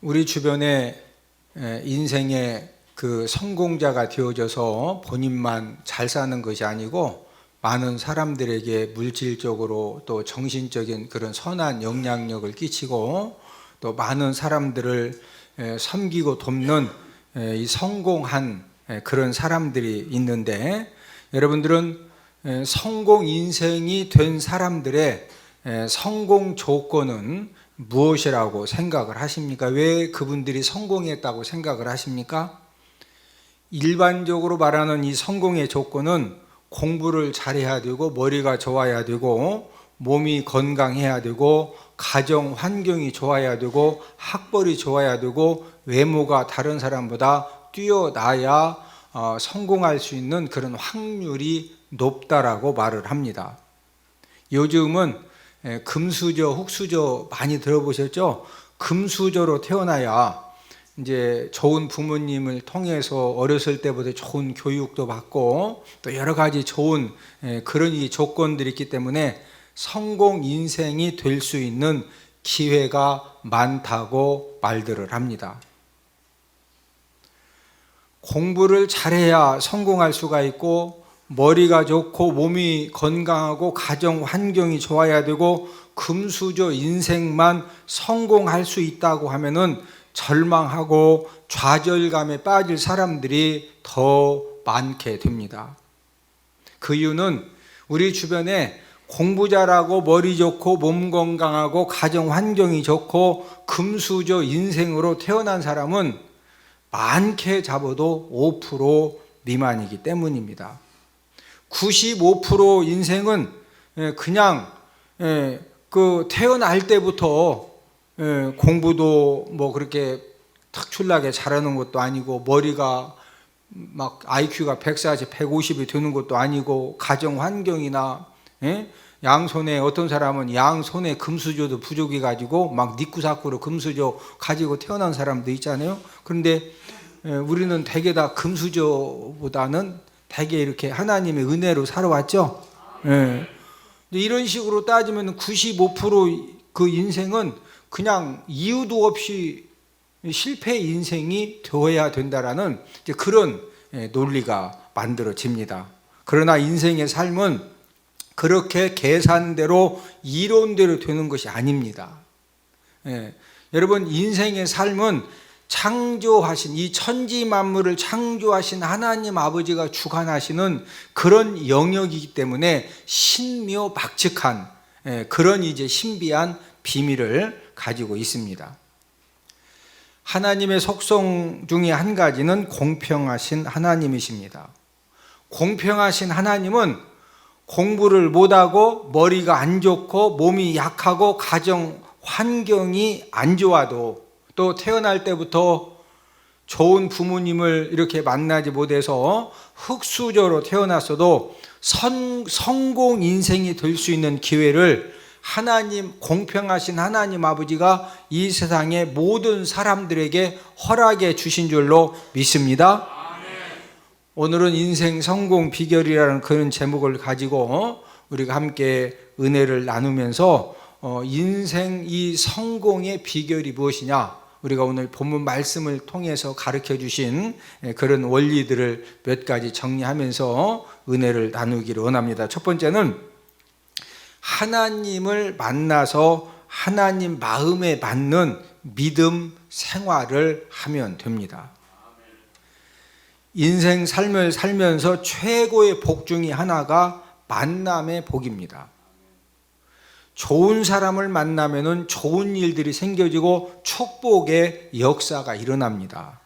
우리 주변에 인생의 그 성공자가 되어져서 본인만 잘 사는 것이 아니고 많은 사람들에게 물질적으로 또 정신적인 그런 선한 영향력을 끼치고 또 많은 사람들을 섬기고 돕는 이 성공한 그런 사람들이 있는데, 여러분들은 성공 인생이 된 사람들의 성공 조건은 무엇이라고 생각을 하십니까? 왜 그분들이 성공했다고 생각을 하십니까? 일반적으로 말하는 이 성공의 조건은 공부를 잘해야 되고, 머리가 좋아야 되고, 몸이 건강해야 되고, 가정 환경이 좋아야 되고, 학벌이 좋아야 되고, 외모가 다른 사람보다 뛰어나야 성공할 수 있는 그런 확률이 높다라고 말을 합니다. 요즘은 금수저, 흑수저 많이 들어보셨죠? 금수저로 태어나야 이제 좋은 부모님을 통해서 어렸을 때부터 좋은 교육도 받고 또 여러 가지 좋은 그런 이 조건들이 있기 때문에 성공 인생이 될 수 있는 기회가 많다고 말들을 합니다. 공부를 잘해야 성공할 수가 있고, 머리가 좋고 몸이 건강하고 가정 환경이 좋아야 되고 금수저 인생만 성공할 수 있다고 하면은 절망하고 좌절감에 빠질 사람들이 더 많게 됩니다. 그 이유는 우리 주변에 공부 잘하고 머리 좋고 몸 건강하고 가정 환경이 좋고 금수저 인생으로 태어난 사람은 많게 잡아도 5% 미만이기 때문입니다. 95% 인생은 그냥 그 태어날 때부터 공부도 뭐 그렇게 특출나게 잘하는 것도 아니고, 머리가 막 IQ가 140, 150이 되는 것도 아니고, 가정 환경이나 양손에, 어떤 사람은 양손에 금수저도 부족해 가지고 막 니꾸사꾸로 금수저 가지고 태어난 사람도 있잖아요. 그런데 우리는 대개 다 금수저보다는 대개 이렇게 하나님의 은혜로 살아왔죠. 이런 식으로 따지면 95% 그 인생은 그냥 이유도 없이 실패 인생이 되어야 된다라는 그런 논리가 만들어집니다. 그러나 인생의 삶은 그렇게 계산대로 이론대로 되는 것이 아닙니다. 여러분, 인생의 삶은 창조하신, 이 천지 만물을 창조하신 하나님 아버지가 주관하시는 그런 영역이기 때문에 신묘박측한 그런 이제 신비한 비밀을 가지고 있습니다. 하나님의 속성 중에 한 가지는 공평하신 하나님이십니다. 공평하신 하나님은 공부를 못하고 머리가 안 좋고 몸이 약하고 가정 환경이 안 좋아도, 또 태어날 때부터 좋은 부모님을 이렇게 만나지 못해서 흙수저로 태어났어도 성공 인생이 될 수 있는 기회를 하나님, 공평하신 하나님 아버지가 이 세상의 모든 사람들에게 허락해 주신 줄로 믿습니다. 오늘은 인생 성공 비결이라는 그런 제목을 가지고 우리가 함께 은혜를 나누면서 인생 이 성공의 비결이 무엇이냐, 우리가 오늘 본문 말씀을 통해서 가르쳐 주신 그런 원리들을 몇 가지 정리하면서 은혜를 나누기를 원합니다. 첫 번째는 하나님을 만나서 하나님 마음에 맞는 믿음 생활을 하면 됩니다. 인생 삶을 살면서 최고의 복 중에 하나가 만남의 복입니다. 좋은 사람을 만나면 좋은 일들이 생겨지고 축복의 역사가 일어납니다.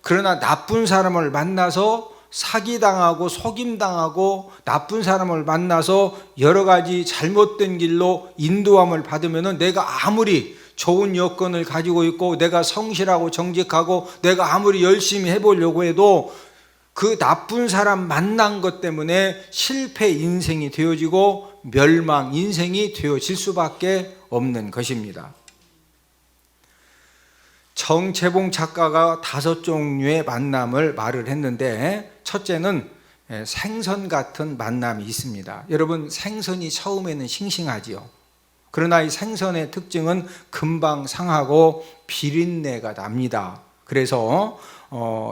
그러나 나쁜 사람을 만나서 사기당하고 속임당하고, 나쁜 사람을 만나서 여러 가지 잘못된 길로 인도함을 받으면 내가 아무리 좋은 여건을 가지고 있고 내가 성실하고 정직하고 내가 아무리 열심히 해보려고 해도 그 나쁜 사람 만난 것 때문에 실패 인생이 되어지고 멸망 인생이 되어질 수밖에 없는 것입니다. 정채봉 작가가 5종류의 만남을 말을 했는데, 첫째는 생선 같은 만남이 있습니다. 여러분, 생선이 처음에는 싱싱하지요. 그러나 이 생선의 특징은 금방 상하고 비린내가 납니다. 그래서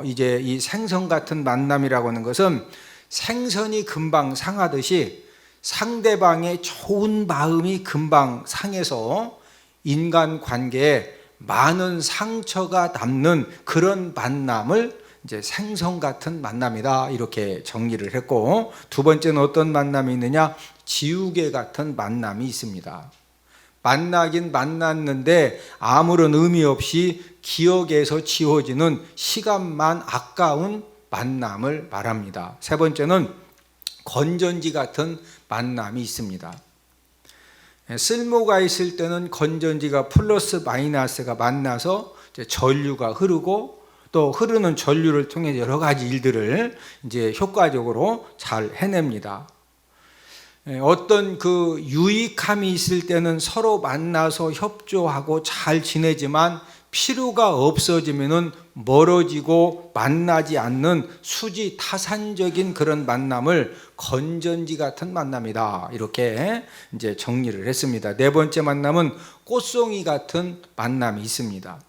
이제 이 생선 같은 만남이라고 하는 것은 생선이 금방 상하듯이 상대방의 좋은 마음이 금방 상해서 인간 관계에 많은 상처가 남는 그런 만남을 이제 생선 같은 만남이다, 이렇게 정리를 했고, 두 번째는 어떤 만남이 있느냐? 지우개 같은 만남이 있습니다. 만나긴 만났는데 아무런 의미 없이 기억에서 지워지는 시간만 아까운 만남을 말합니다. 세 번째는 건전지 같은 만남이 있습니다. 쓸모가 있을 때는 건전지가 플러스 마이너스가 만나서 이제 전류가 흐르고, 또 흐르는 전류를 통해 여러 가지 일들을 이제 효과적으로 잘 해냅니다. 어떤 그 유익함이 있을 때는 서로 만나서 협조하고 잘 지내지만 필요가 없어지면은 멀어지고 만나지 않는 수지타산적인 그런 만남을 건전지 같은 만남이다, 이렇게 이제 정리를 했습니다. 네 번째 만남은 꽃송이 같은 만남이 있습니다.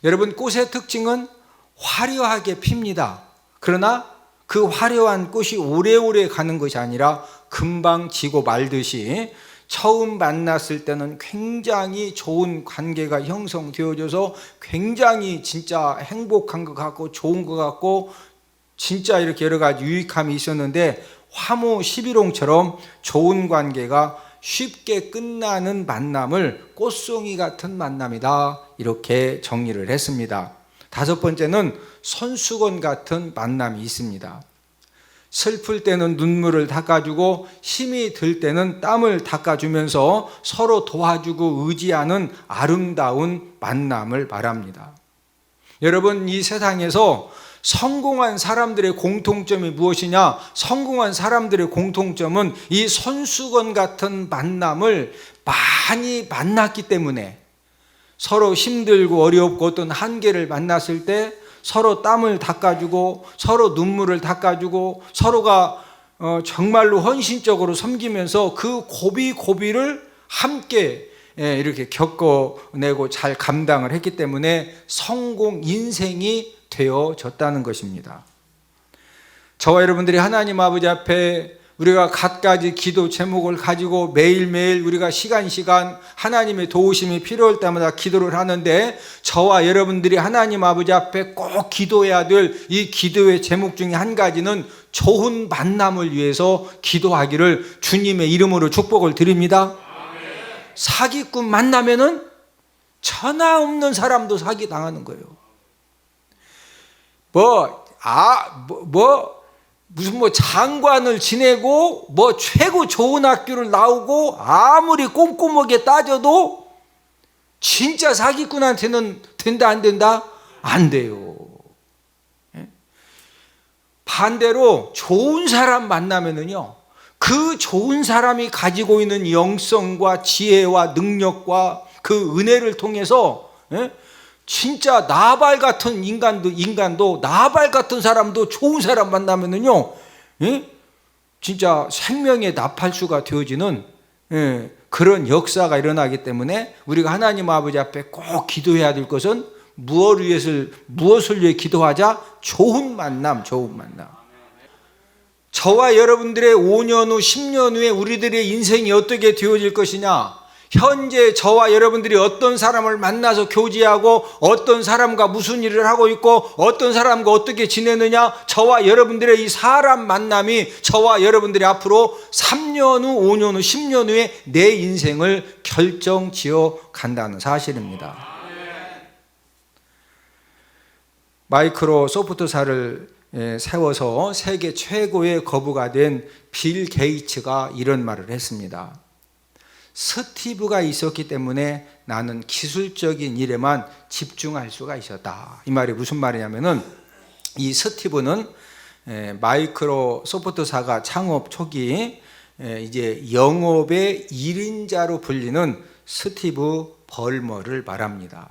여러분, 꽃의 특징은 화려하게 핍니다. 그러나 그 화려한 꽃이 오래오래 가는 것이 아니라 금방 지고 말듯이 처음 만났을 때는 굉장히 좋은 관계가 형성되어져서 굉장히 진짜 행복한 것 같고 좋은 것 같고 진짜 이렇게 여러 가지 유익함이 있었는데, 화무 11홍처럼 좋은 관계가 쉽게 끝나는 만남을 꽃송이 같은 만남이다, 이렇게 정리를 했습니다. 다섯 번째는 손수건 같은 만남이 있습니다. 슬플 때는 눈물을 닦아주고 힘이 들 때는 땀을 닦아주면서 서로 도와주고 의지하는 아름다운 만남을 말합니다. 여러분, 이 세상에서 성공한 사람들의 공통점이 무엇이냐? 성공한 사람들의 공통점은 이 손수건 같은 만남을 많이 만났기 때문에, 서로 힘들고 어렵고 어떤 한계를 만났을 때 서로 땀을 닦아주고 서로 눈물을 닦아주고 서로가 정말로 헌신적으로 섬기면서 그 고비고비를 함께 이렇게 겪어내고 잘 감당을 했기 때문에 성공 인생이 되어졌다는 것입니다. 저와 여러분들이 하나님 아버지 앞에 우리가 갖가지 기도 제목을 가지고 매일매일 우리가 시간 하나님의 도우심이 필요할 때마다 기도를 하는데, 저와 여러분들이 하나님 아버지 앞에 꼭 기도해야 될 이 기도의 제목 중에 한 가지는 좋은 만남을 위해서 기도하기를 주님의 이름으로 축복을 드립니다. 사기꾼 만나면은 전화 없는 사람도 사기 당하는 거예요. 무슨 장관을 지내고 최고 좋은 학교를 나오고 아무리 꼼꼼하게 따져도 진짜 사기꾼한테는 된다 안 된다? 안 돼요. 반대로 좋은 사람 만나면은요, 그 좋은 사람이 가지고 있는 영성과 지혜와 능력과 그 은혜를 통해서 진짜 나발 같은 인간도 나발 같은 사람도 좋은 사람 만나면은요, 진짜 생명의 나팔수가 되어지는 그런 역사가 일어나기 때문에 우리가 하나님 아버지 앞에 꼭 기도해야 될 것은 무엇을 위해 기도하자? 좋은 만남. 저와 여러분들의 5년 후, 10년 후에 우리들의 인생이 어떻게 되어질 것이냐? 현재 저와 여러분들이 어떤 사람을 만나서 교제하고 어떤 사람과 무슨 일을 하고 있고 어떤 사람과 어떻게 지내느냐, 저와 여러분들의 이 사람 만남이 저와 여러분들이 앞으로 3년 후, 5년 후, 10년 후에 내 인생을 결정지어 간다는 사실입니다. 마이크로소프트사를 세워서 세계 최고의 거부가 된 빌 게이츠가 이런 말을 했습니다. 스티브가 있었기 때문에 나는 기술적인 일에만 집중할 수가 있었다. 이 말이 무슨 말이냐면은, 이 스티브는 마이크로소프트사가 창업 초기 이제 영업의 1인자로 불리는 스티브 벌머를 말합니다.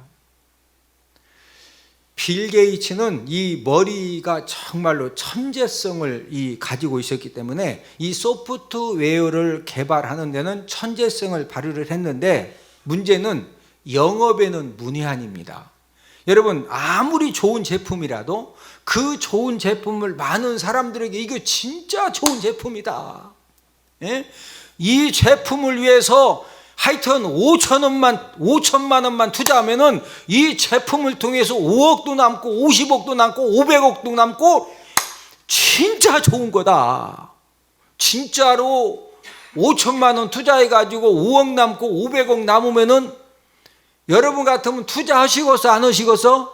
빌 게이츠는 이 머리가 정말로 천재성을 가지고 있었기 때문에 이 소프트웨어를 개발하는 데는 천재성을 발휘를 했는데, 문제는 영업에는 문외한입니다. 여러분, 아무리 좋은 제품이라도 그 좋은 제품을 많은 사람들에게 이거 진짜 좋은 제품이다, 예? 이 제품을 위해서 하여튼 5천만 원만 투자하면은 이 제품을 통해서 5억도 남고 50억도 남고 500억도 남고 진짜 좋은 거다. 진짜로 5천만 원 투자해가지고 5억 남고 500억 남으면은 여러분 같으면 투자하시겠어, 안 하시겠어?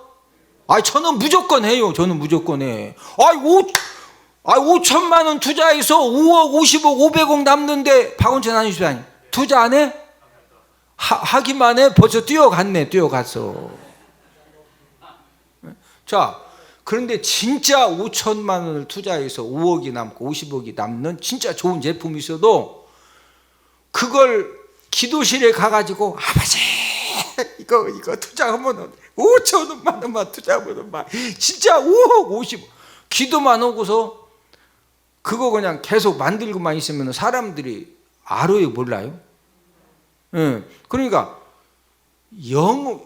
저는 무조건 해요. 저는 무조건 해. 5천만 원 투자해서 5억, 50억, 500억 남는데 박원천 아니시다니 투자 안 해? 하기만 해. 벌써 뛰어갔어. 자, 그런데 진짜 5천만 원을 투자해서 5억이 남고 50억이 남는 진짜 좋은 제품이 있어도 그걸 기도실에 가가지고 아버지 이거 투자하면 5천만 원만 투자하면 진짜 5억 50억 기도만 하고서 그거 그냥 계속 만들고만 있으면 사람들이 알아요, 몰라요? 그러니까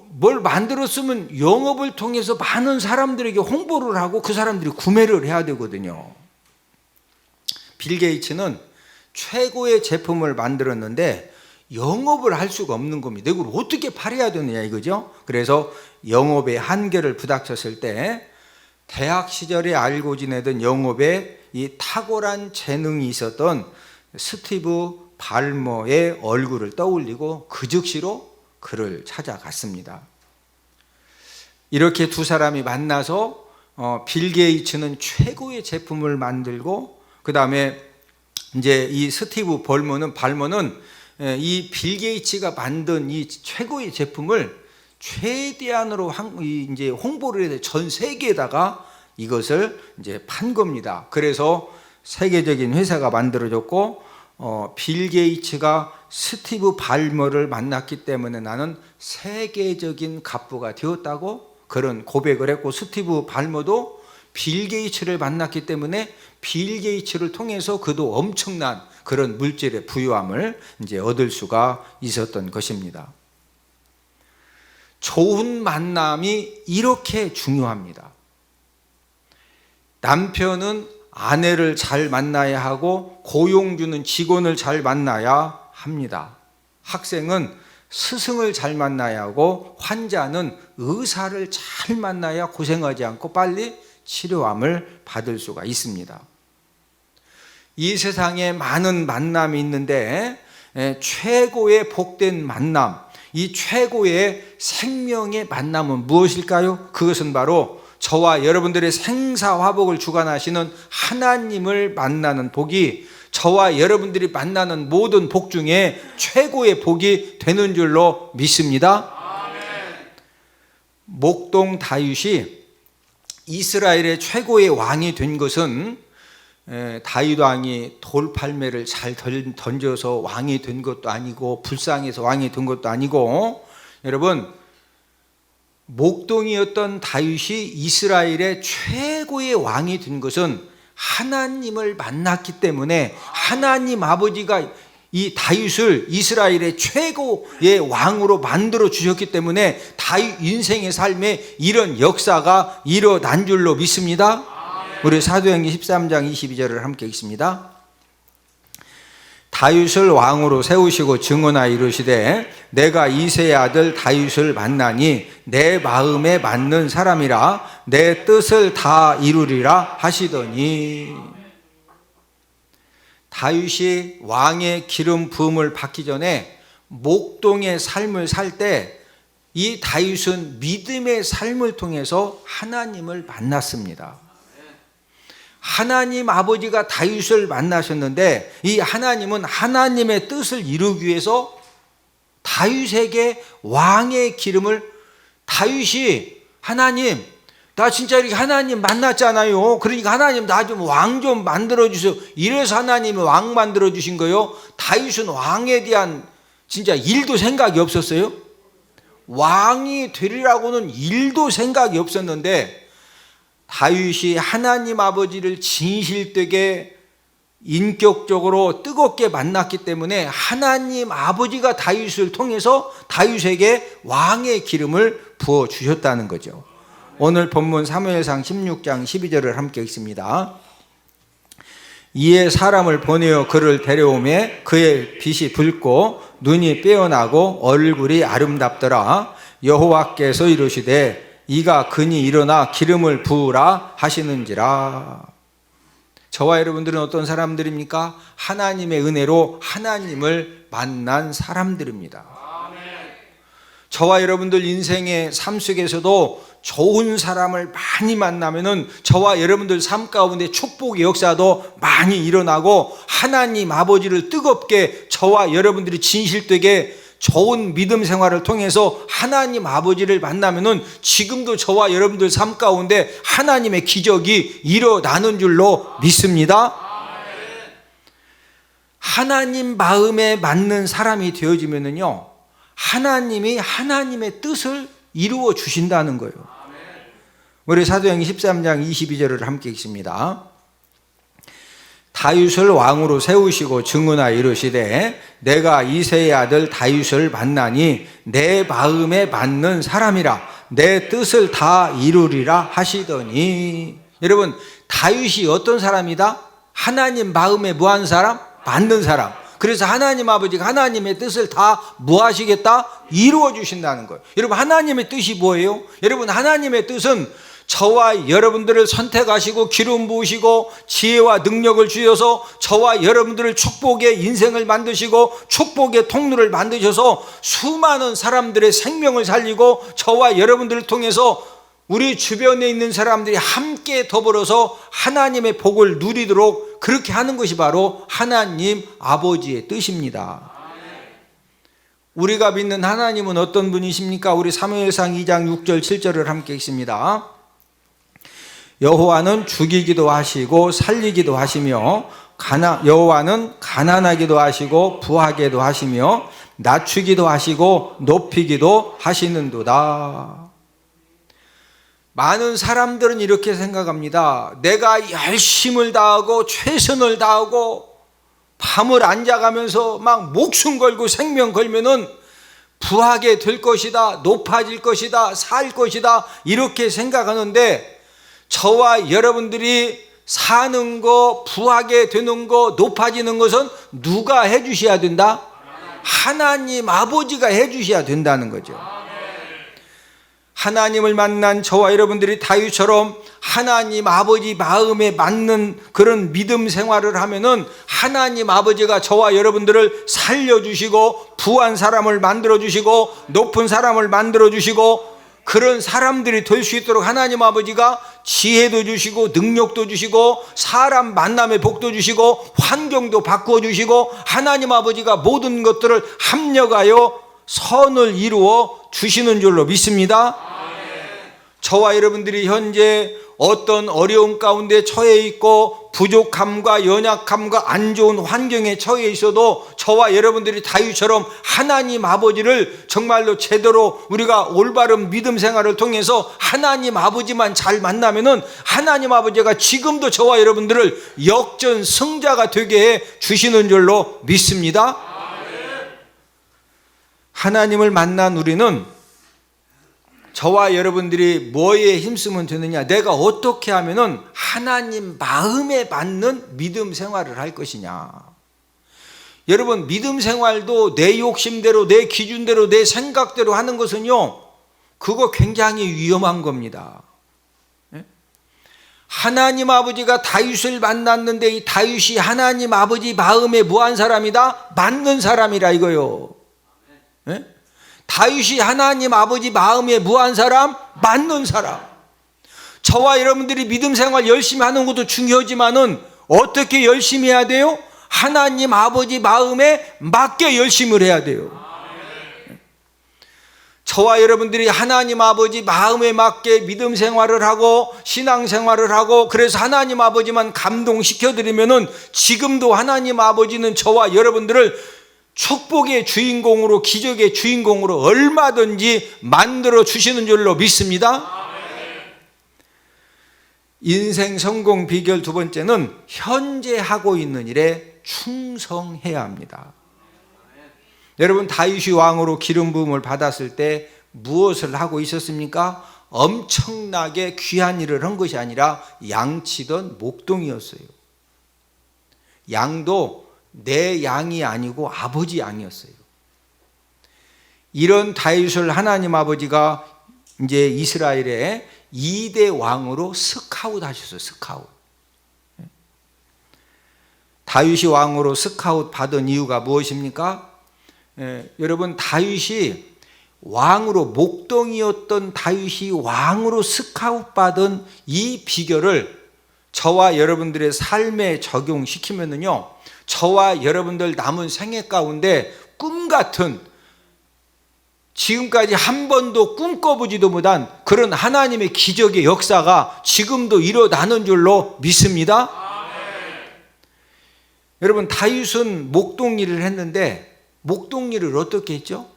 뭘 만들었으면 영업을 통해서 많은 사람들에게 홍보를 하고 그 사람들이 구매를 해야 되거든요. 빌 게이츠는 최고의 제품을 만들었는데 영업을 할 수가 없는 겁니다. 이걸 어떻게 팔아야 되느냐 이거죠. 그래서 영업의 한계를 부닥쳤을 때 대학 시절에 알고 지내던 영업에 이 탁월한 재능이 있었던 스티브 발머의 얼굴을 떠올리고 그 즉시로 그를 찾아갔습니다. 이렇게 두 사람이 만나서 빌 게이츠는 최고의 제품을 만들고, 그 다음에 이제 이 스티브 발머는 이 빌 게이츠가 만든 이 최고의 제품을 최대한으로 이제 홍보를 해서 전 세계에다가 이것을 이제 판 겁니다. 그래서 세계적인 회사가 만들어졌고, 빌 게이츠가 스티브 발머를 만났기 때문에 나는 세계적인 갑부가 되었다고 그런 고백을 했고, 스티브 발머도 빌 게이츠를 만났기 때문에 빌 게이츠를 통해서 그도 엄청난 그런 물질의 부유함을 이제 얻을 수가 있었던 것입니다. 좋은 만남이 이렇게 중요합니다. 남편은 아내를 잘 만나야 하고 고용주는 직원을 잘 만나야 합니다. 학생은 스승을 잘 만나야 하고 환자는 의사를 잘 만나야 고생하지 않고 빨리 치료함을 받을 수가 있습니다. 이 세상에 많은 만남이 있는데 최고의 복된 만남, 이 최고의 생명의 만남은 무엇일까요? 그것은 바로 저와 여러분들의 생사화복을 주관하시는 하나님을 만나는 복이 저와 여러분들이 만나는 모든 복 중에 최고의 복이 되는 줄로 믿습니다. 아멘. 목동 다윗이 이스라엘의 최고의 왕이 된 것은 다윗 왕이 돌팔매를 잘 던져서 왕이 된 것도 아니고 불쌍해서 왕이 된 것도 아니고, 여러분, 목동이었던 다윗이 이스라엘의 최고의 왕이 된 것은 하나님을 만났기 때문에 하나님 아버지가 이 다윗을 이스라엘의 최고의 왕으로 만들어 주셨기 때문에 다윗 인생의 삶에 이런 역사가 일어난 줄로 믿습니다. 우리 사도행전 13장 22절을 함께 읽습니다. 다윗을 왕으로 세우시고 증언하여 이르시되 내가 이새의 아들 다윗을 만나니 내 마음에 맞는 사람이라 내 뜻을 다 이루리라 하시더니, 다윗이 왕의 기름 부음을 받기 전에 목동의 삶을 살 때 이 다윗은 믿음의 삶을 통해서 하나님을 만났습니다. 하나님 아버지가 다윗을 만나셨는데 이 하나님은 하나님의 뜻을 이루기 위해서 다윗에게 왕의 기름을, 다윗이 하나님 나 진짜 이렇게 하나님 만났잖아요. 그러니까 하나님 나 좀 왕 좀 만들어주세요. 이래서 하나님이 왕 만들어주신 거요. 다윗은 왕에 대한 진짜 일도 생각이 없었어요. 왕이 되리라고는 일도 생각이 없었는데 다윗이 하나님 아버지를 진실되게 인격적으로 뜨겁게 만났기 때문에 하나님 아버지가 다윗을 통해서 다윗에게 왕의 기름을 부어 주셨다는 거죠. 오늘 본문 사무엘상 16장 12절을 함께 읽습니다. 이에 사람을 보내어 그를 데려오매 그의 빛이 붉고 눈이 빼어나고 얼굴이 아름답더라. 여호와께서 이르시되 이가 그니 일어나 기름을 부으라 하시는지라. 저와 여러분들은 어떤 사람들입니까? 하나님의 은혜로 하나님을 만난 사람들입니다. 저와 여러분들 인생의 삶 속에서도 좋은 사람을 많이 만나면은 저와 여러분들 삶 가운데 축복의 역사도 많이 일어나고 하나님 아버지를 뜨겁게 저와 여러분들이 진실되게 좋은 믿음 생활을 통해서 하나님 아버지를 만나면은 지금도 저와 여러분들 삶 가운데 하나님의 기적이 일어나는 줄로 믿습니다. 하나님 마음에 맞는 사람이 되어지면은요, 하나님이 하나님의 뜻을 이루어 주신다는 거예요. 우리 사도행전 13장 22절을 함께 읽습니다. 다윗을 왕으로 세우시고 증언하여 이르시되 내가 이새의 아들 다윗을 만나니 내 마음에 맞는 사람이라 내 뜻을 다 이루리라 하시더니. 여러분, 다윗이 어떤 사람이다? 하나님 마음에 뭐한 사람? 맞는 사람. 그래서 하나님 아버지가 하나님의 뜻을 다 뭐 하시겠다? 이루어 주신다는 거예요. 여러분, 하나님의 뜻이 뭐예요? 여러분, 하나님의 뜻은 저와 여러분들을 선택하시고 기름 부으시고 지혜와 능력을 주셔서 저와 여러분들을 축복의 인생을 만드시고 축복의 통로를 만드셔서 수많은 사람들의 생명을 살리고 저와 여러분들을 통해서 우리 주변에 있는 사람들이 함께 더불어서 하나님의 복을 누리도록 그렇게 하는 것이 바로 하나님 아버지의 뜻입니다. 우리가 믿는 하나님은 어떤 분이십니까? 우리 사무엘상 2장 6절 7절을 함께 읽습니다. 여호와는 죽이기도 하시고 살리기도 하시며 여호와는 가난하기도 하시고 부하게도 하시며 낮추기도 하시고 높이기도 하시는도다. 많은 사람들은 이렇게 생각합니다. 내가 열심을 다하고 최선을 다하고 밤을 안 자가면서 막 목숨 걸고 생명 걸면은 부하게 될 것이다, 높아질 것이다, 살 것이다, 이렇게 생각하는데 저와 여러분들이 사는 거, 부하게 되는 거, 높아지는 것은 누가 해주셔야 된다? 하나님 아버지가 해주셔야 된다는 거죠. 하나님을 만난 저와 여러분들이 다윗처럼 하나님 아버지 마음에 맞는 그런 믿음 생활을 하면은 하나님 아버지가 저와 여러분들을 살려주시고 부한 사람을 만들어주시고 높은 사람을 만들어주시고 그런 사람들이 될 수 있도록 하나님 아버지가 지혜도 주시고 능력도 주시고 사람 만남의 복도 주시고 환경도 바꾸어 주시고 하나님 아버지가 모든 것들을 합력하여 선을 이루어 주시는 줄로 믿습니다. 저와 여러분들이 현재 어떤 어려움 가운데 처해 있고 부족함과 연약함과 안 좋은 환경에 처해 있어도 저와 여러분들이 다윗처럼 하나님 아버지를 정말로 제대로 우리가 올바른 믿음 생활을 통해서 하나님 아버지만 잘 만나면은 하나님 아버지가 지금도 저와 여러분들을 역전 승자가 되게 해 주시는 줄로 믿습니다. 하나님을 만난 우리는 저와 여러분들이 뭐에 힘쓰면 되느냐, 내가 어떻게 하면은 하나님 마음에 맞는 믿음 생활을 할 것이냐. 여러분, 믿음 생활도 내 욕심대로 내 기준대로 내 생각대로 하는 것은요, 그거 굉장히 위험한 겁니다. 하나님 아버지가 다윗을 만났는데 이 다윗이 하나님 아버지 마음에 뭐한 사람이다? 맞는 사람이라 이거요. 다윗이 하나님 아버지 마음에 뭐한 사람? 맞는 사람. 저와 여러분들이 믿음 생활 열심히 하는 것도 중요하지만은 어떻게 열심히 해야 돼요? 하나님 아버지 마음에 맞게 열심을 해야 돼요. 저와 여러분들이 하나님 아버지 마음에 맞게 믿음 생활을 하고 신앙 생활을 하고 그래서 하나님 아버지만 감동시켜 드리면은 지금도 하나님 아버지는 저와 여러분들을 축복의 주인공으로, 기적의 주인공으로 얼마든지 만들어 주시는 줄로 믿습니다. 인생 성공 비결 두 번째는 현재 하고 있는 일에 충성해야 합니다. 여러분, 다윗이 왕으로 기름 부음을 받았을 때 무엇을 하고 있었습니까? 엄청나게 귀한 일을 한 것이 아니라 양치던 목동이었어요. 양도 내 양이 아니고 아버지 양이었어요. 이런 다윗을 하나님 아버지가 이제 이스라엘의 2대 왕으로 스카웃 하셨어요. 스카웃. 다윗이 왕으로 스카웃 받은 이유가 무엇입니까? 여러분, 다윗이 왕으로, 목동이었던 다윗이 왕으로 스카웃 받은 이 비결을 저와 여러분들의 삶에 적용시키면은요, 저와 여러분들 남은 생애 가운데 꿈 같은, 지금까지 한 번도 꿈꿔보지도 못한 그런 하나님의 기적의 역사가 지금도 일어나는 줄로 믿습니다. 여러분, 다윗은 목동일을 했는데 목동일을 어떻게 했죠?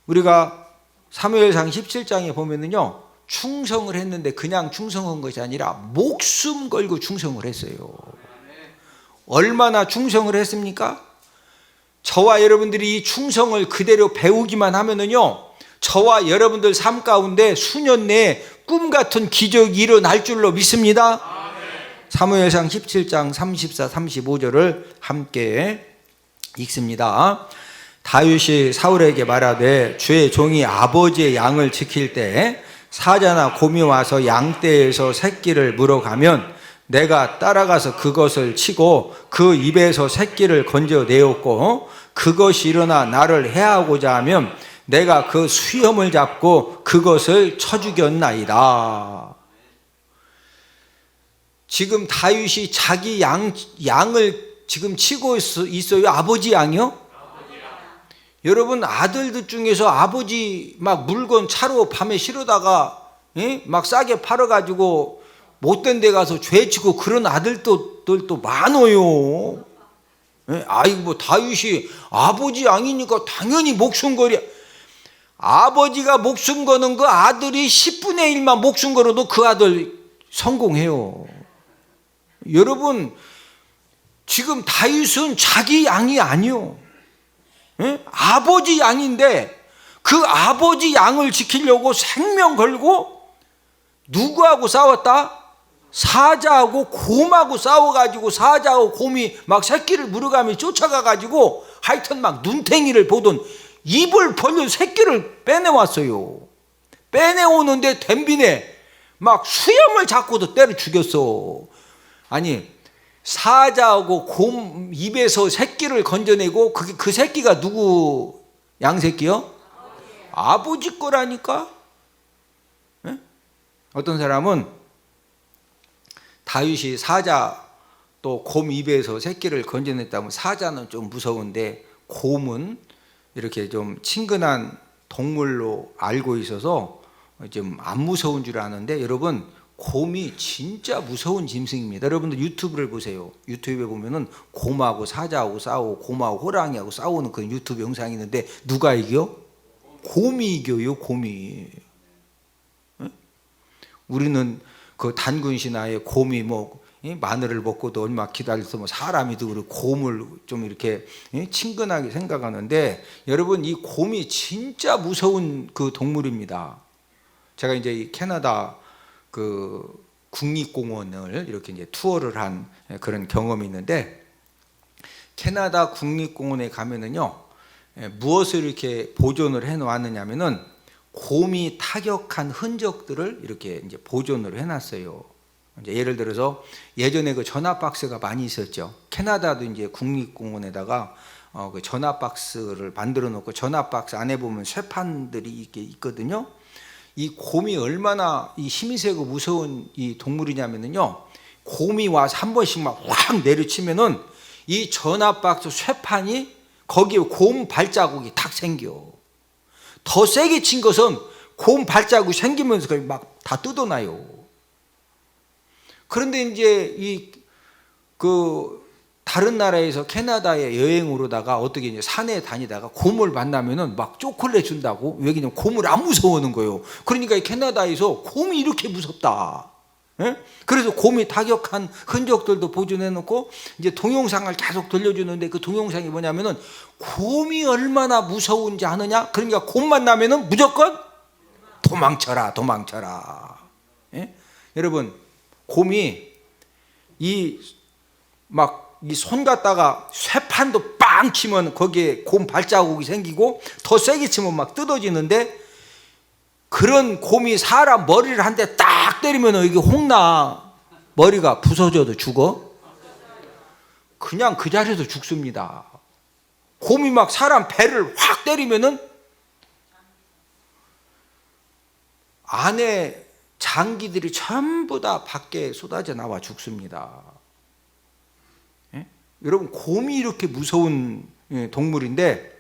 우리가 사무엘상 17장에 보면은요, 충성을 했는데 그냥 충성한 것이 아니라 목숨 걸고 충성을 했어요. 얼마나 충성을 했습니까? 저와 여러분들이 이 충성을 그대로 배우기만 하면은요, 저와 여러분들 삶 가운데 수년 내에 꿈 같은 기적이 일어날 줄로 믿습니다. 사무엘상 17장 34, 35절을 함께 읽습니다. 다윗이 사울에게 말하되 주의 종이 아버지의 양을 지킬 때 사자나 곰이 와서 양떼에서 새끼를 물어가면 내가 따라가서 그것을 치고 그 입에서 새끼를 건져내었고 그것이 일어나 나를 해하고자 하면 내가 그 수염을 잡고 그것을 쳐 죽였나이다. 지금 다윗이 자기 양을 지금 치고 있어요? 아버지 양이요? 여러분, 아들들 중에서 아버지 막 물건 차로 밤에 실어다가 막 싸게 팔아가지고 못된 데 가서 죄치고 그런 아들들도 많아요. 아이고, 뭐 다윗이 아버지 양이니까 당연히 목숨 걸이. 아버지가 목숨 거는 그 아들이 10분의 1만 목숨 걸어도 그 아들 성공해요. 여러분, 지금 다윗은 자기 양이 아니요, 아버지 양인데 그 아버지 양을 지키려고 생명 걸고 누구하고 싸웠다? 사자하고 곰하고 싸워가지고 사자하고 곰이 막 새끼를 물어가며 쫓아가가지고 하여튼 막 눈탱이를 보던 입을 벌려 새끼를 빼내왔어요. 빼내오는데 덤비네 막 수염을 잡고도 때려 죽였어. 아니, 사자하고 곰 입에서 새끼를 건져내고 그 새끼가 누구 양새끼요? 아버지 거라니까. 어떤 사람은 다윗이 사자 또 곰 입에서 새끼를 건져냈다면 사자는 좀 무서운데 곰은 이렇게 좀 친근한 동물로 알고 있어서 좀 안 무서운 줄 아는데, 여러분, 곰이 진짜 무서운 짐승입니다. 여러분들 유튜브를 보세요. 유튜브에 보면은 곰하고 사자하고 싸우고 곰하고 호랑이하고 싸우는 그런 유튜브 영상이 있는데 누가 이겨? 곰이 이겨요. 곰이. 우리는 그 단군 신화에 곰이 뭐 마늘을 먹고도 얼마 기다려서 뭐 사람이도 그렇고 곰을 좀 이렇게 친근하게 생각하는데, 여러분, 이 곰이 진짜 무서운 그 동물입니다. 제가 이제 이 캐나다 그 국립공원을 이렇게 이제 투어를 한 그런 경험이 있는데, 캐나다 국립공원에 가면은요, 무엇을 이렇게 보존을 해 놓았느냐면은 곰이 타격한 흔적들을 이렇게 이제 보존을 해놨어요. 이제 예를 들어서 예전에 그 전화 박스가 많이 있었죠. 캐나다도 이제 국립공원에다가 그 전화 박스를 만들어 놓고 전화 박스 안에 보면 쇠판들이 이렇게 있거든요. 이 곰이 얼마나 이 힘이 세고 무서운 이 동물이냐면요, 곰이 와서 한 번씩 막 확 내려치면은 이 전화 박스 쇠판이 거기에 곰 발자국이 탁 생겨. 더 세게 친 것은 곰 발자국이 생기면서 막 다 뜯어놔요. 그런데 이제 이 그 다른 나라에서 캐나다에 여행을 오다가 어떻게 이제 산에 다니다가 곰을 만나면은 막 초콜릿 준다고. 왜냐면 곰을 안 무서워하는 거예요. 그러니까 이 캐나다에서 곰이 이렇게 무섭다. 예? 그래서 곰이 타격한 흔적들도 보존해 놓고 이제 동영상을 계속 들려주는데, 그 동영상이 뭐냐면은 곰이 얼마나 무서운지 아느냐? 그러니까 곰 만나면은 무조건 도망쳐라, 도망쳐라. 예? 여러분, 곰이 이 손 갖다가 쇠판도 빵 치면 거기에 곰 발자국이 생기고 더 세게 치면 막 뜯어지는데, 그런 곰이 사람 머리를 한 대 딱 때리면 이게 홍나 머리가 부서져도 죽어? 그냥 그 자리에서 죽습니다. 곰이 막 사람 배를 확 때리면은 안에 장기들이 전부 다 밖에 쏟아져 나와 죽습니다. 예? 여러분, 곰이 이렇게 무서운 동물인데,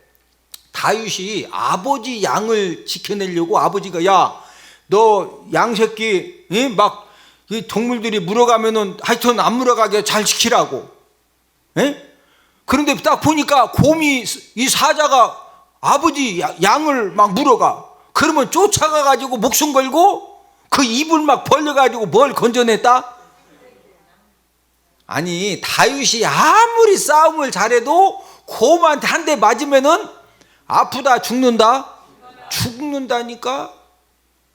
다윗이 아버지 양을 지켜내려고 아버지가, 야, 너 양새끼 막 이 동물들이 물어가면은 하여튼 안 물어가게 잘 지키라고. 예? 그런데 딱 보니까 곰이, 이 사자가 아버지 양을 막 물어가. 그러면 쫓아가 가지고 목숨 걸고 그 입을 막 벌려 가지고 뭘 건져냈다? 아니, 다윗이 아무리 싸움을 잘해도 곰한테 한 대 맞으면은 아프다, 죽는다? 죽는다니까?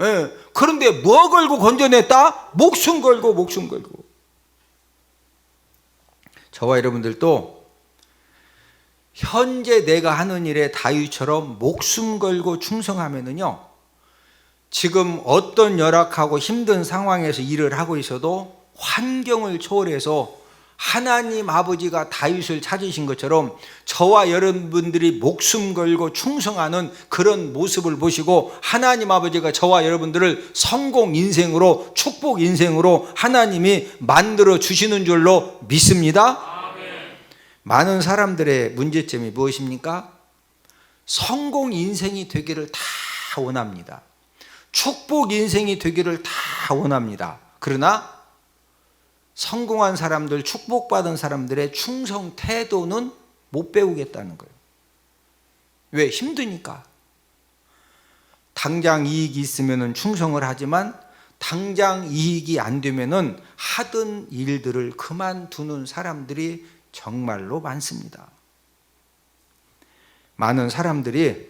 예. 그런데 뭐 걸고 건져냈다? 목숨 걸고, 목숨 걸고. 저와 여러분들도 현재 내가 하는 일에 다윗처럼 목숨 걸고 충성하면은요, 지금 어떤 열악하고 힘든 상황에서 일을 하고 있어도 환경을 초월해서 하나님 아버지가 다윗을 찾으신 것처럼 저와 여러분들이 목숨 걸고 충성하는 그런 모습을 보시고 하나님 아버지가 저와 여러분들을 성공 인생으로, 축복 인생으로 하나님이 만들어 주시는 줄로 믿습니다. 많은 사람들의 문제점이 무엇입니까? 성공 인생이 되기를 다 원합니다. 축복 인생이 되기를 다 원합니다. 그러나 성공한 사람들, 축복받은 사람들의 충성 태도는 못 배우겠다는 거예요. 왜? 힘드니까. 당장 이익이 있으면 충성을 하지만 당장 이익이 안 되면 하던 일들을 그만두는 사람들이 정말로 많습니다. 많은 사람들이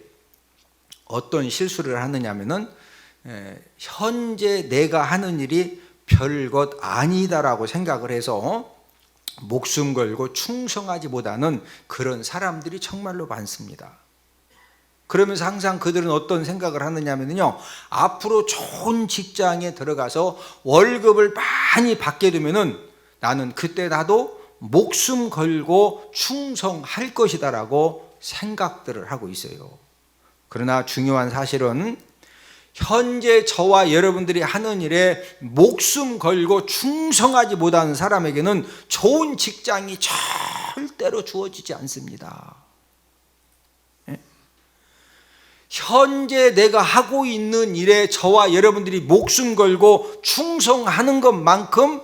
어떤 실수를 하느냐면은 현재 내가 하는 일이 별것 아니다라고 생각을 해서 목숨 걸고 충성하지 못하는 그런 사람들이 정말로 많습니다. 그러면서 항상 그들은 어떤 생각을 하느냐면요, 앞으로 좋은 직장에 들어가서 월급을 많이 받게 되면은 나는 그때 나도 목숨 걸고 충성할 것이다라고 생각들을 하고 있어요. 그러나 중요한 사실은 현재 저와 여러분들이 하는 일에 목숨 걸고 충성하지 못하는 사람에게는 좋은 직장이 절대로 주어지지 않습니다. 현재 내가 하고 있는 일에 저와 여러분들이 목숨 걸고 충성하는 것만큼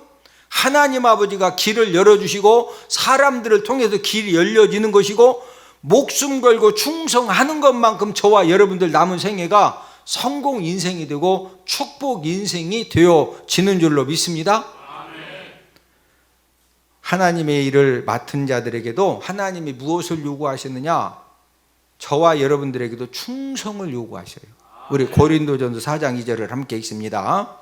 하나님 아버지가 길을 열어주시고 사람들을 통해서 길이 열려지는 것이고, 목숨 걸고 충성하는 것만큼 저와 여러분들 남은 생애가 성공 인생이 되고 축복 인생이 되어지는 줄로 믿습니다. 하나님의 일을 맡은 자들에게도 하나님이 무엇을 요구하셨느냐? 저와 여러분들에게도 충성을 요구하셔요. 우리 고린도전서 4장 2절을 함께 읽습니다.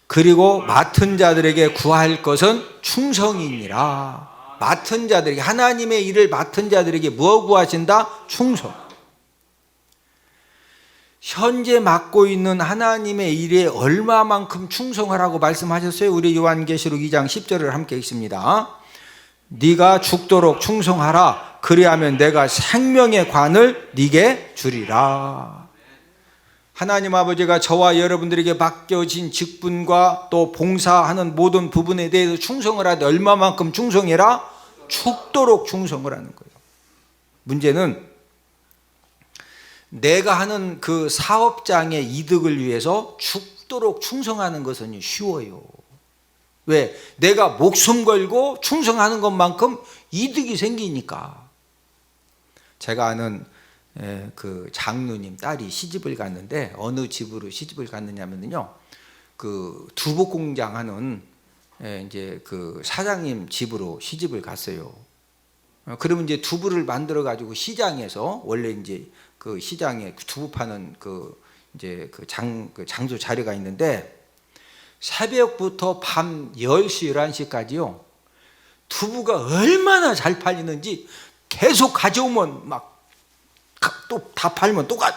그리고 맡은 자들에게 구할 것은 충성이니라. 맡은 자들에게, 하나님의 일을 맡은 자들에게 무엇 구하신다? 충성. 현재 맡고 있는 하나님의 일에 얼마만큼 충성하라고 말씀하셨어요? 우리 요한계시록 2장 10절을 함께 읽습니다. 네가 죽도록 충성하라. 그리하면 내가 생명의 관을 네게 주리라. 하나님 아버지가 저와 여러분들에게 맡겨진 직분과 또 봉사하는 모든 부분에 대해서 충성을 하되 얼마만큼 충성해라? 죽도록 충성을 하는 거예요. 문제는 내가 하는 그 사업장의 이득을 위해서 죽도록 충성하는 것은 쉬워요. 왜? 내가 목숨 걸고 충성하는 것만큼 이득이 생기니까. 제가 아는 그 장로님 딸이 시집을 갔는데, 어느 집으로 시집을 갔느냐면요, 그 두복 공장 하는 이제 그 사장님 집으로 시집을 갔어요. 그러면 이제 두부를 만들어 가지고 시장에서, 원래 이제 그 시장에 두부 파는 그 이제 그 장소 자리가 있는데, 새벽부터 밤 10시, 11시까지요. 두부가 얼마나 잘 팔리는지 계속 가져오면 막 또 다 팔면 똑같.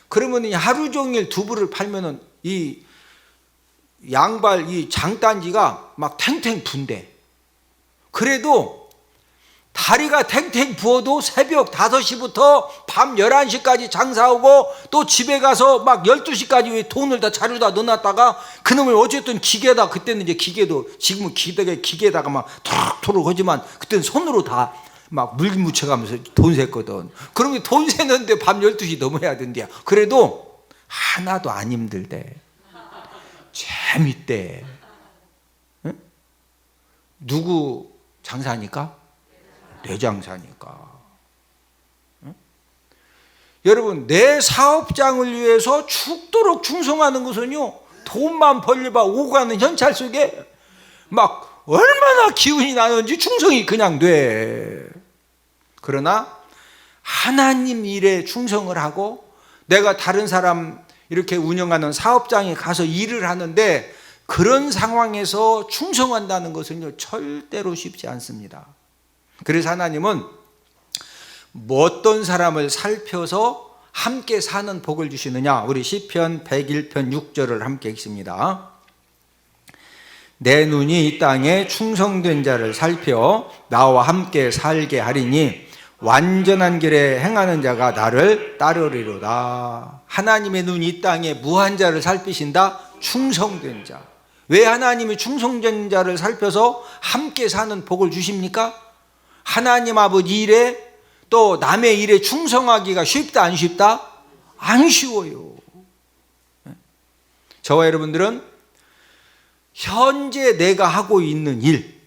그러면 하루 종일 두부를 팔면은 이 양발 이 장단지가 막 탱탱 분대. 그래도 다리가 탱탱 부어도 새벽 5시부터 밤 11시까지 장사하고, 또 집에 가서 막 12시까지 돈을 다 자료다 넣어놨다가 그놈을 어쨌든 기계다, 그때는 이제 기계도, 지금은 기계에다가 막 토록토록 하지만 그때는 손으로 다 막 물 묻혀가면서 돈 셌거든. 그러면 돈 세는데 밤 12시 넘어야 된대요. 그래도 하나도 안 힘들대. 재밌대. 응? 누구 장사니까? 내 장사니까. 응? 여러분, 내 사업장을 위해서 죽도록 충성하는 것은요, 돈만 벌려봐 오가는 현찰 속에 막 얼마나 기운이 나는지 충성이 그냥 돼. 그러나 하나님 일에 충성을 하고, 내가 다른 사람 이렇게 운영하는 사업장에 가서 일을 하는데 그런 상황에서 충성한다는 것은요, 절대로 쉽지 않습니다. 그래서 하나님은 어떤 사람을 살펴서 함께 사는 복을 주시느냐. 우리 시편 101편 6절을 함께 읽습니다. 내 눈이 이 땅에 충성된 자를 살펴 나와 함께 살게 하리니 완전한 길에 행하는 자가 나를 따르리로다. 하나님의 눈이 이 땅에 무한 자를 살피신다. 충성된 자. 왜 하나님이 충성된 자를 살펴서 함께 사는 복을 주십니까? 하나님 아버지 일에, 또 남의 일에 충성하기가 쉽다 안 쉽다? 안 쉬워요. 저와 여러분들은 현재 내가 하고 있는 일,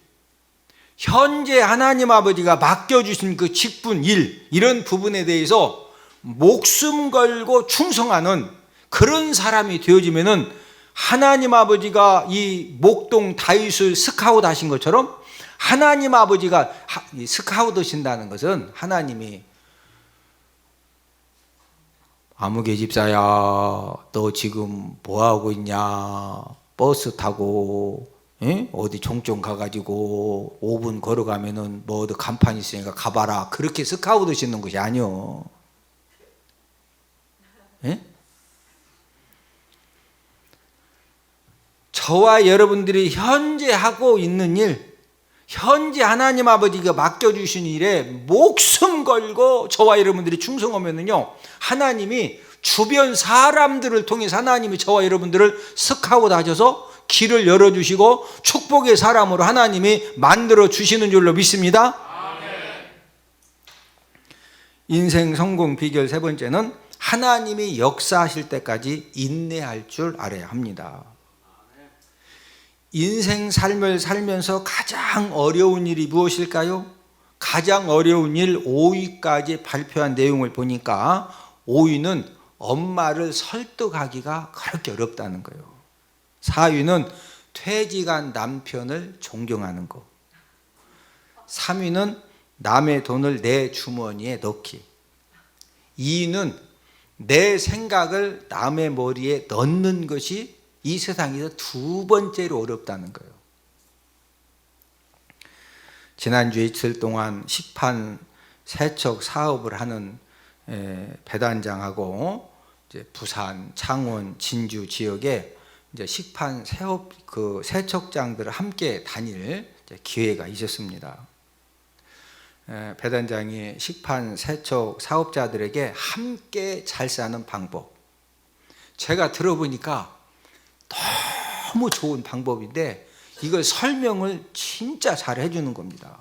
현재 하나님 아버지가 맡겨주신 그 직분 일, 이런 부분에 대해서 목숨 걸고 충성하는 그런 사람이 되어지면은, 하나님 아버지가 이 목동 다윗을 스카웃 하신 것처럼, 하나님 아버지가 스카웃 하신다는 것은, 하나님이 아무개 집사야, 너 지금 뭐하고 있냐, 버스 타고 어디 종종 가가지고 5분 걸어가면은 뭐 어디 간판 있으니까 가봐라, 그렇게 스카웃 하시는 것이 아니요. 저와 여러분들이 현재 하고 있는 일, 현재 하나님 아버지가 맡겨주신 일에 목숨 걸고 저와 여러분들이 충성하면은요, 하나님이 주변 사람들을 통해서 하나님이 저와 여러분들을 스카웃 하셔서 길을 열어주시고 축복의 사람으로 하나님이 만들어 주시는 줄로 믿습니다. 인생 성공 비결 세 번째는, 하나님이 역사하실 때까지 인내할 줄 알아야 합니다. 인생 삶을 살면서 가장 어려운 일이 무엇일까요? 가장 어려운 일 5위까지 발표한 내용을 보니까 5위는 엄마를 설득하기가 그렇게 어렵다는 거예요. 4위는 퇴직한 남편을 존경하는 것. 3위는 남의 돈을 내 주머니에 넣기. 2위는 내 생각을 남의 머리에 넣는 것이 이 세상에서 두 번째로 어렵다는 거예요. 지난주에 이틀 동안 식판 세척 사업을 하는 배단장하고 이제 부산, 창원, 진주 지역에 이제 식판 세척장들을 함께 다닐 기회가 있었습니다. 배단장이 식판 세척 사업자들에게 함께 잘 사는 방법, 제가 들어보니까 너무 좋은 방법인데 이걸 설명을 진짜 잘 해주는 겁니다.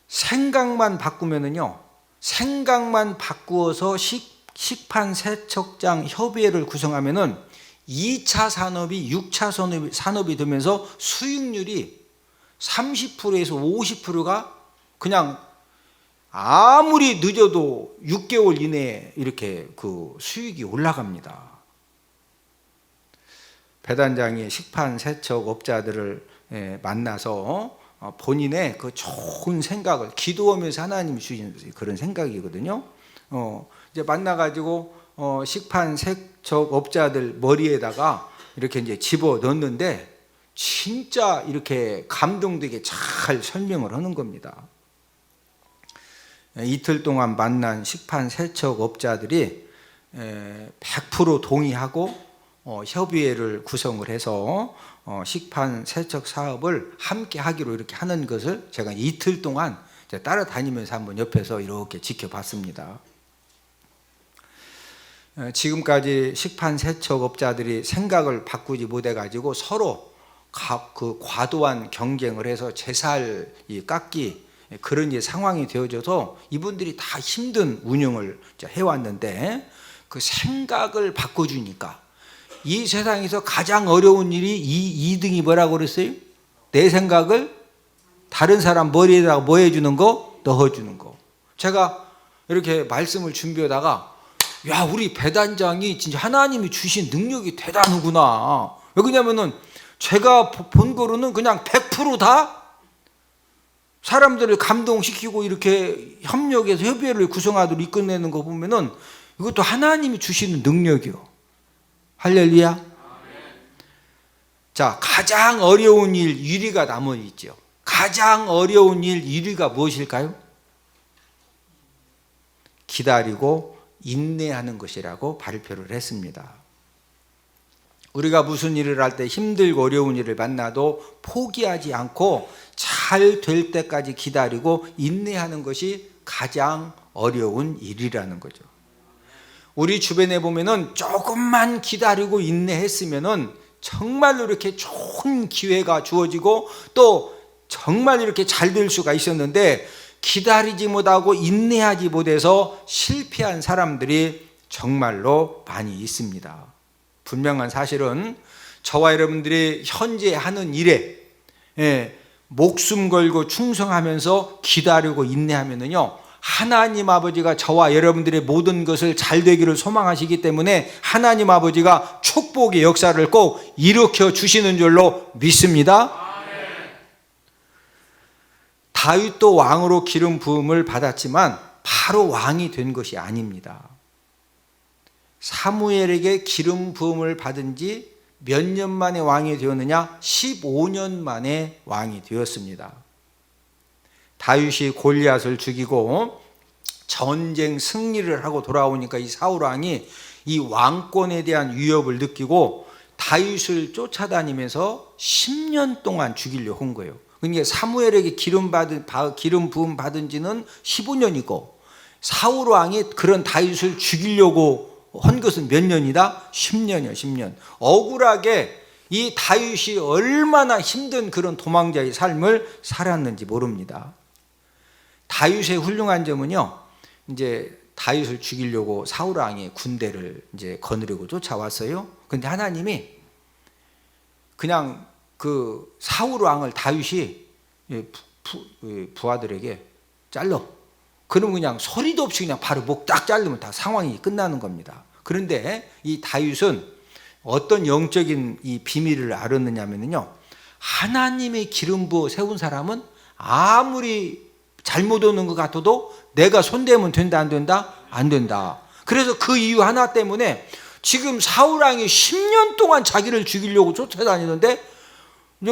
생각만 바꾸면은요, 생각만 바꾸어서 식판 세척장 협의회를 구성하면은 2차 산업이 6차 산업이 되면서 수익률이 30%에서 50%가 그냥 아무리 늦어도 6개월 이내에 이렇게 그 수익이 올라갑니다. 배단장이 식판 세척 업자들을 만나서 본인의 그 좋은 생각을 기도하면서 하나님이 주신 그런 생각이거든요. 이제 만나가지고 식판 세척 업자들 머리에다가 이렇게 이제 집어 넣는데 진짜 이렇게 감동되게 잘 설명을 하는 겁니다. 이틀 동안 만난 식판 세척 업자들이 100% 동의하고 협의회를 구성을 해서 식판 세척 사업을 함께 하기로 이렇게 하는 것을 제가 이틀 동안 따라다니면서 한번 옆에서 이렇게 지켜봤습니다. 지금까지 식판 세척 업자들이 생각을 바꾸지 못해 가지고 서로 그 과도한 경쟁을 해서 제살이 깎기 그런 상황이 되어져서 이분들이 다 힘든 운영을 해왔는데 그 생각을 바꿔주니까 이 세상에서 가장 어려운 일이 이 2등이 뭐라고 그랬어요? 내 생각을 다른 사람 머리에다가 뭐 해주는 거? 넣어주는 거. 제가 이렇게 말씀을 준비하다가 야, 우리 배단장이 진짜 하나님이 주신 능력이 대단하구나. 왜 그러냐면은 제가 본 거로는 그냥 100% 사람들을 감동시키고 이렇게 협력해서 협의회를 구성하도록 이끌어내는 거 보면은 이것도 하나님이 주시는 능력이요. 할렐루야. 자, 가장 어려운 일 1위가 남아 있죠. 가장 어려운 일 1위가 무엇일까요? 기다리고 인내하는 것이라고 발표를 했습니다. 우리가 무슨 일을 할 때 힘들고 어려운 일을 만나도 포기하지 않고 잘 될 때까지 기다리고 인내하는 것이 가장 어려운 일이라는 거죠. 우리 주변에 보면은 조금만 기다리고 인내했으면은 정말로 이렇게 좋은 기회가 주어지고 또 정말 이렇게 잘 될 수가 있었는데 기다리지 못하고 인내하지 못해서 실패한 사람들이 정말로 많이 있습니다. 분명한 사실은 저와 여러분들이 현재 하는 일에 목숨 걸고 충성하면서 기다리고 인내하면은요, 하나님 아버지가 저와 여러분들의 모든 것을 잘 되기를 소망하시기 때문에 하나님 아버지가 축복의 역사를 꼭 일으켜 주시는 줄로 믿습니다. 다윗도 왕으로 기름 부음을 받았지만 바로 왕이 된 것이 아닙니다. 사무엘에게 기름 부음을 받은 지 몇 년 만에 왕이 되었느냐? 15년 만에 왕이 되었습니다. 다윗이 골리앗을 죽이고 전쟁 승리를 하고 돌아오니까 이 사울 왕이 이 왕권에 대한 위협을 느끼고 다윗을 쫓아다니면서 10년 동안 죽이려고 한 거예요. 그러니까 사무엘에게 기름 부음 받은 지는 15년이고 사울 왕이 그런 다윗을 죽이려고 한 것은 몇 년이다? 10년이요, 10년. 억울하게 이 다윗이 얼마나 힘든 그런 도망자의 삶을 살았는지 모릅니다. 다윗의 훌륭한 점은요, 이제 다윗을 죽이려고 사울 왕이 군대를 이제 거느리고 쫓아왔어요. 근데 하나님이 그냥 그 사울 왕을 다윗이 부하들에게 잘라. 그러면 그냥 소리도 없이 그냥 바로 목 딱 자르면 다 상황이 끝나는 겁니다. 그런데 이 다윗은 어떤 영적인 이 비밀을 알았느냐면요, 하나님의 기름 부어 세운 사람은 아무리 잘못 오는 것 같아도 내가 손대면 된다 안 된다? 안 된다. 그래서 그 이유 하나 때문에 지금 사울 왕이 10년 동안 자기를 죽이려고 쫓아다니는데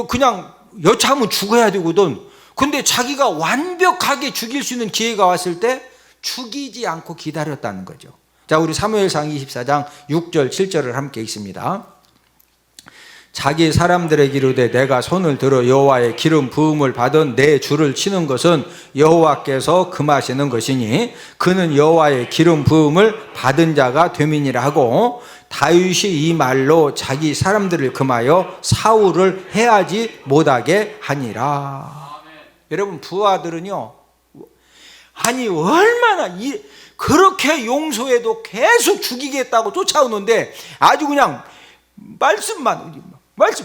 그냥 여차하면 죽어야 되거든. 근데 자기가 완벽하게 죽일 수 있는 기회가 왔을 때 죽이지 않고 기다렸다는 거죠. 자, 우리 사무엘상 24장 6절 7절을 함께 읽습니다. 자기 사람들에게 이르되 내가 손을 들어 여호와의 기름 부음을 받은 내 주를 치는 것은 여호와께서 금하시는 것이니 그는 여호와의 기름 부음을 받은 자가 됨이니라 하고 다윗이 이 말로 자기 사람들을 금하여 사울을 해하지 못하게 하니라. 여러분, 부하들은요, 아니 얼마나 그렇게 용서해도 계속 죽이겠다고 쫓아오는데 아주 그냥 말씀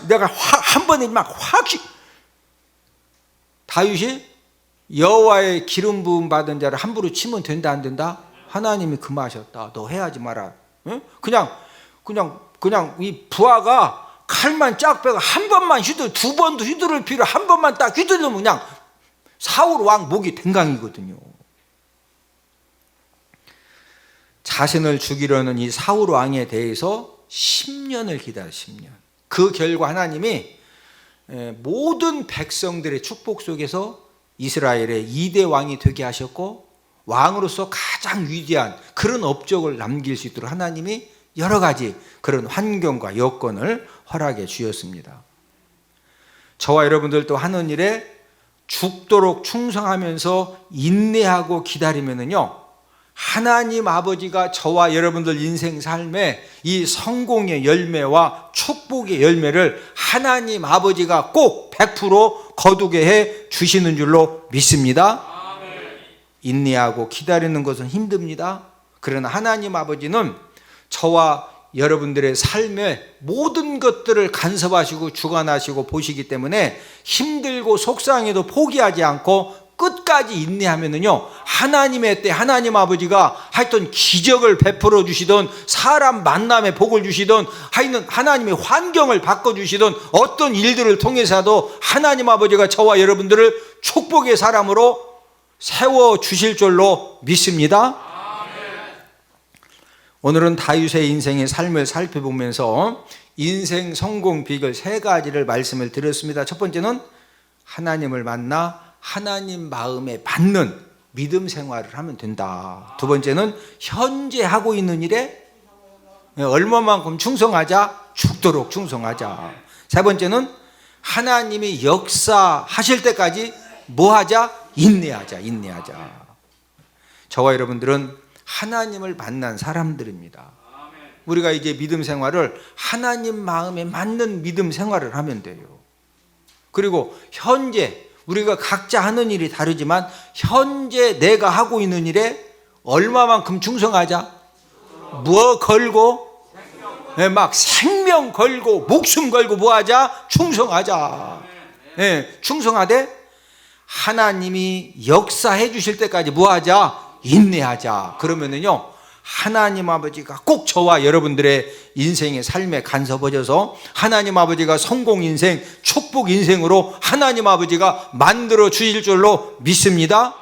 내가 한 번에 막 확 다윗이 여호와의 기름 부음 받은 자를 함부로 치면 된다 안 된다? 하나님이 금하셨다. 너 해야지 마라. 응? 그냥 이 부하가 칼만 쫙 빼고 한 번만 두 번도 휘두를 필요 한 번만 딱 휘두르면 그냥 사울 왕 목이 댕강이거든요. 자신을 죽이려는 이 사울 왕에 대해서 10년을 기다려 10년. 그 결과 하나님이 모든 백성들의 축복 속에서 이스라엘의 2대 왕이 되게 하셨고 왕으로서 가장 위대한 그런 업적을 남길 수 있도록 하나님이 여러 가지 그런 환경과 여건을 허락해 주셨습니다. 저와 여러분들도 하는 일에 죽도록 충성하면서 인내하고 기다리면은요, 하나님 아버지가 저와 여러분들 인생 삶에 이 성공의 열매와 축복의 열매를 하나님 아버지가 꼭 100% 거두게 해 주시는 줄로 믿습니다. 인내하고 기다리는 것은 힘듭니다. 그러나 하나님 아버지는 저와 여러분들의 삶의 모든 것들을 간섭하시고 주관하시고 보시기 때문에 힘들고 속상해도 포기하지 않고 끝까지 인내하면은요, 하나님의 때 하나님 아버지가 하여튼 기적을 베풀어 주시던 사람 만남에 복을 주시던 하여튼 하나님의 환경을 바꿔주시던 어떤 일들을 통해서도 하나님 아버지가 저와 여러분들을 축복의 사람으로 세워주실 줄로 믿습니다. 오늘은 다윗의 인생의 삶을 살펴보면서 인생 성공 비결 3가지를 말씀을 드렸습니다. 첫 번째는 하나님을 만나 하나님 마음에 받는 믿음 생활을 하면 된다. 두 번째는 현재 하고 있는 일에 얼마만큼 충성하자? 죽도록 충성하자. 세 번째는 하나님이 역사하실 때까지 뭐하자? 인내하자. 저와 여러분들은 하나님을 만난 사람들입니다. 우리가 이제 믿음 생활을 하나님 마음에 맞는 믿음 생활을 하면 돼요. 그리고 현재 우리가 각자 하는 일이 다르지만 현재 내가 하고 있는 일에 얼마만큼 충성하자? 뭐 걸고? 막 생명 걸고 목숨 걸고 뭐하자? 충성하자. 충성하되 하나님이 역사해 주실 때까지 뭐하자? 인내하자. 그러면은요, 하나님 아버지가 꼭 저와 여러분들의 인생의 삶에 간섭하셔서 하나님 아버지가 성공 인생, 축복 인생으로 하나님 아버지가 만들어 주실 줄로 믿습니다.